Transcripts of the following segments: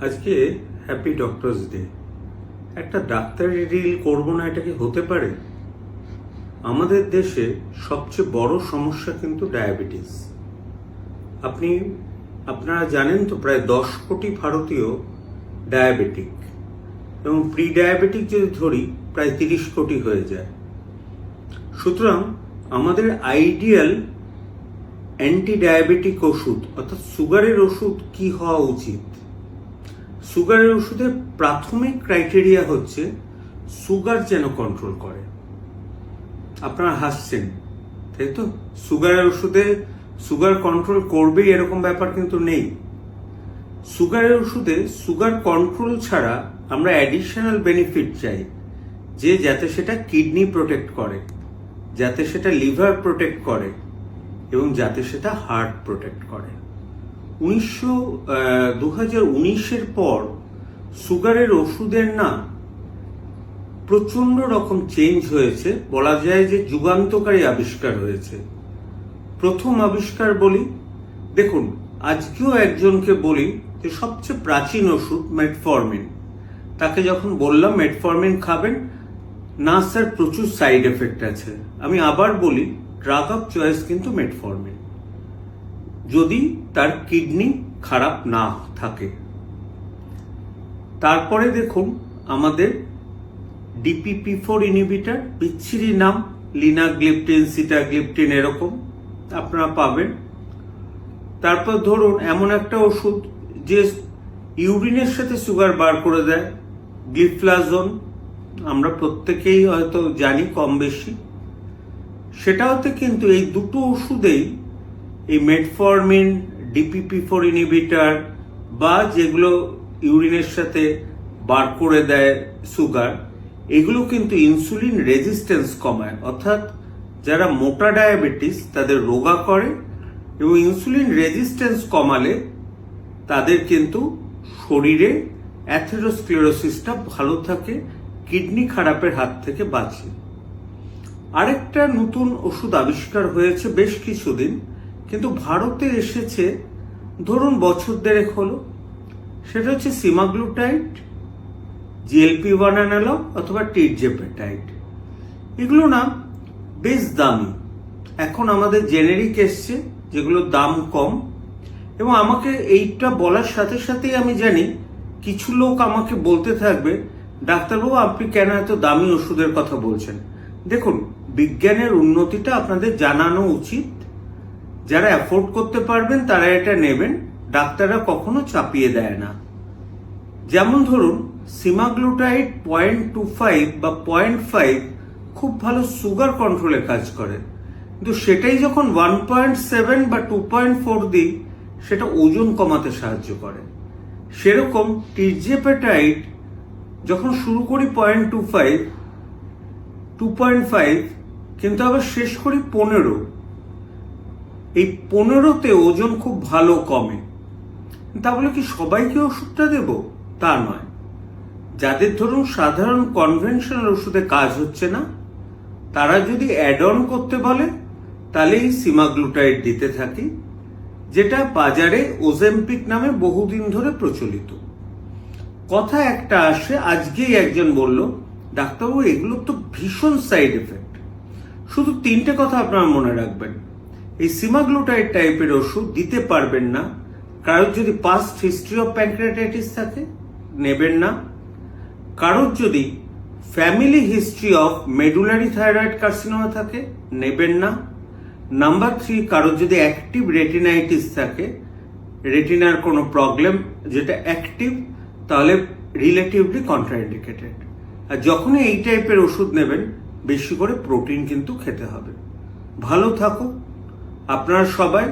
আজকে happy doctors day. একটা ডাক্তারি রিল করবো না, এটা কি হতে পারে? আমাদের দেশে সবচেয়ে বড় সমস্যা কিন্তু ডায়াবেটিস। আপনারা জানেন তো, প্রায় 10 কোটি ভারতীয় ডায়াবেটিক, এবং প্রি ডায়াবেটিক যদি ধরি প্রায় 30 কোটি হয়ে যায়। সুতরাং আমাদের আইডিয়াল অ্যান্টি ডায়াবেটিক ওষুধ অর্থাৎ সুগারের ওষুধ কি হওয়া উচিত? সুগারের ওষুধের প্রাথমিক ক্রাইটেরিয়া হচ্ছে সুগার যেন কন্ট্রোল করে। আপনারা হাসছেন, তাই তো? সুগারের ওষুধে সুগার কন্ট্রোল করবেই এরকম ব্যাপার কিন্তু নেই। সুগারের ওষুধে সুগার কন্ট্রোল ছাড়া আমরা অ্যাডিশনাল বেনিফিট চাই, যে যাতে সেটা কিডনি প্রোটেক্ট করে, যাতে সেটা লিভার প্রোটেক্ট করে, এবং যাতে সেটা হার্ট প্রোটেক্ট করে। 2019-এর পর সুগারের ওষুধের না প্রচন্ড রকম চেঞ্জ হয়েছে। বলা যায় যে যুগান্তকারী আবিষ্কার হয়েছে। প্রথম আবিষ্কার বলি, দেখুন আজকেও একজনকে বলি যে সবচেয়ে প্রাচীন ওষুধ মেটফরমিন, তাকে যখন বললাম মেটফরমিন খাবেন না, স্যার প্রচুর সাইড এফেক্ট আছে। আমি আবার বলি, ড্রাগ অফ চয়েস কিন্তু মেটফরমিন, যদি তার কিডনি খারাপ না থাকে। তারপরে দেখুন আমাদের DPP-4 ইনহিবিটর, বিচ্ছিরি নাম, লিনাগ্লিপটিন, সিটাগ্লিপটিন, এরকম আপনারা পাবেন। তারপর ধরুন এমন একটা ওষুধ যে ইউরিনের সাথে সুগার বার করে দেয়, গ্লিফ্লাজোন, আমরা প্রত্যেকেই হয়তো জানি কম বেশি। সেটাতে কিন্তু এই দুটো ওষুধেই, এই মেটফরমিন, DPP-4 ইনহিবিটর বা যেগুলো ইউরিনের সাথে বার করে দেয় সুগার, এগুলো কিন্তু ইনসুলিন রেজিস্ট্যান্স কমায়, অর্থাৎ যারা মোটা ডায়াবেটিস তাদের রোগা করে, এবং ইনসুলিন রেজিস্ট্যান্স কমালে তাদের কিন্তু শরীরে অ্যাথেরোস্ক্লেরোসিসটা ভালো থাকে, কিডনি খারাপের হাত থেকে বাঁচে। আরেকটা নতুন ওষুধ আবিষ্কার হয়েছে বেশ কিছুদিন, কিন্তু ভারতে এসেছে ধরুন বছর দেড়েক হলো। সেটা হচ্ছে সিমাগ্লুটাইড, GLP-1 অ্যানালগ অথবা টিরজেপেটাইড। এগুলো না বেশ দামি। এখন আমাদের জেনেরিক এসছে যেগুলোর দাম কম, এবং আমাকে এইটা বলার সাথে সাথেই আমি জানি কিছু লোক আমাকে বলতে থাকবে, ডাক্তারবাবু আপনি কেন এত দামি ওষুধের কথা বলছেন? দেখুন, বিজ্ঞানের উন্নতিটা আপনাদের জানানো উচিত। যারা অ্যাফোর্ড করতে পারবেন তারা এটা নেবেন, ডাক্তাররা কখনো চাপিয়ে দেয় না। যেমন ধরুন সিমাগ্লুটাইড 0.25 বা 0.5 খুব ভালো সুগার কন্ট্রোলে কাজ করে, কিন্তু সেটাই যখন 1.7 বা 2.4 দিই, সেটা ওজন কমাতে সাহায্য করে। সেরকম টিরজেপেটাইড যখন শুরু করি 0.25, 2.5, কিন্তু আবার শেষ করি 15, এই 15তে ওজন খুব ভালো কমে। তা বলে কি সবাইকে ওষুধটা দেব? তা নয়। যাদের ধরুন সাধারণ কনভেনশনাল ওষুধে কাজ হচ্ছে না, তারা যদি অ্যাড অন করতে বলে তাহলে এই সিমাগ্লুটাইড দিতে থাকি, যেটা বাজারে ওজেম্পিক নামে বহুদিন ধরে প্রচলিত। কথা একটা আসে, আজকেই একজন বলল, ডাক্তারবাবু এগুলো তো ভীষণ সাইড এফেক্ট। শুধু 3টে কথা আপনারা মনে রাখবেন। এই সিমাগ্লুটাইড টাইপের ওষুধ দিতে পারবেন না কারোর যদি পাস্ট হিস্ট্রি অফ প্যানক্রিয়াটাইটিস থাকে, নেবেন না। কারোর যদি family history of medullary thyroid carcinoma থাকে, নেবেন না। নাম্বার 3, কারোর যদি অ্যাক্টিভ রেটিনাইটিস থাকে, রেটিনার কোনো প্রবলেম যেটা অ্যাক্টিভ, তাহলে রিলেটিভলি কন্ট্রাইন্ডিকেটেড। আর যখনই এই টাইপের ওষুধ নেবেন, বেশি করে প্রোটিন কিন্তু খেতে হবে। ভালো থাকুন আপনারা সবাই,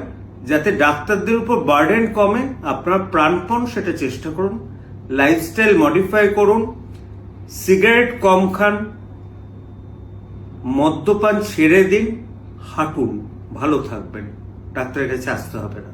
যাতে ডাক্তারদের উপর বার্ডেন কমে, আপনার প্রাণপণ সেটা চেষ্টা করুন। লাইফস্টাইল মডিফাই করুন, সিগারেট কম খান, মদ্যপান ছেড়ে দিন, হাঁটুন, ভালো থাকবেন, ডাক্তারের কাছে আসতে হবে না।